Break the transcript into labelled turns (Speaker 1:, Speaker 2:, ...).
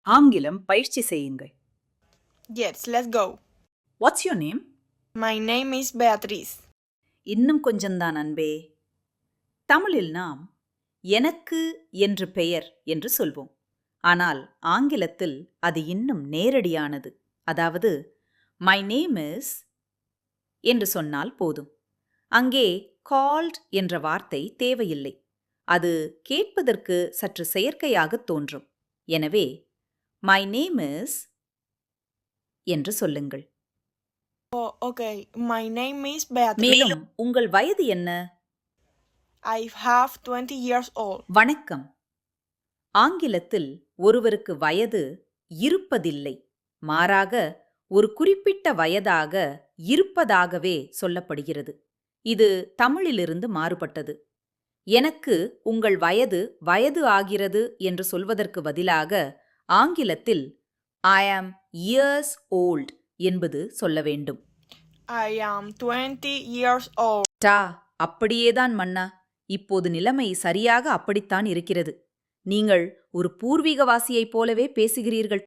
Speaker 1: ஆங்கிலம் பயிற்சி செய்யுங்கள்.
Speaker 2: Yes, let's go.
Speaker 1: What's your name?
Speaker 2: My name is Beatriz.
Speaker 1: இன்னும் கொஞ்சம்தான் அன்பே. தமிழில் நாம் எனக்கு என்று பெயர் என்று சொல்வோம். ஆனால் ஆங்கிலத்தில் அது இன்னும் நேரடியானது. அதாவது my name is என்று சொன்னால் போதும். அங்கே called என்ற வார்த்தை தேவையில்லை. அது கேட்பதற்கு சற்று செயற்கையாக தோன்றும். எனவே my name is என்று சொல்லுங்கள்.
Speaker 2: Oh, okay. My name is Beatriz.
Speaker 1: மேலும் உங்கள் வயது என்ன?
Speaker 2: I have 20 years old.
Speaker 1: வணக்கம். ஆங்கிலத்தில் ஒருவருக்கு வயது இருப்பதில்லை. மாறாக ஒரு குறிப்பிட்ட வயதாக இருப்பதாகவே சொல்லப்படுகிறது. இது தமிழிலிருந்து மாறுபட்டது. எனக்கு உங்கள் வயது ஆகிறது என்று சொல்வதற்கு பதிலாக ஆங்கிலத்தில் I am years old என்பது சொல்ல வேண்டும்.
Speaker 2: I am 20 years old.
Speaker 1: அப்படியேதான் மன்னா. இப்போது நிலைமை சரியாக அப்படித்தான் இருக்கிறது. நீங்கள் ஒரு பூர்வீகவாசியைப் போலவே பேசுகிறீர்கள்.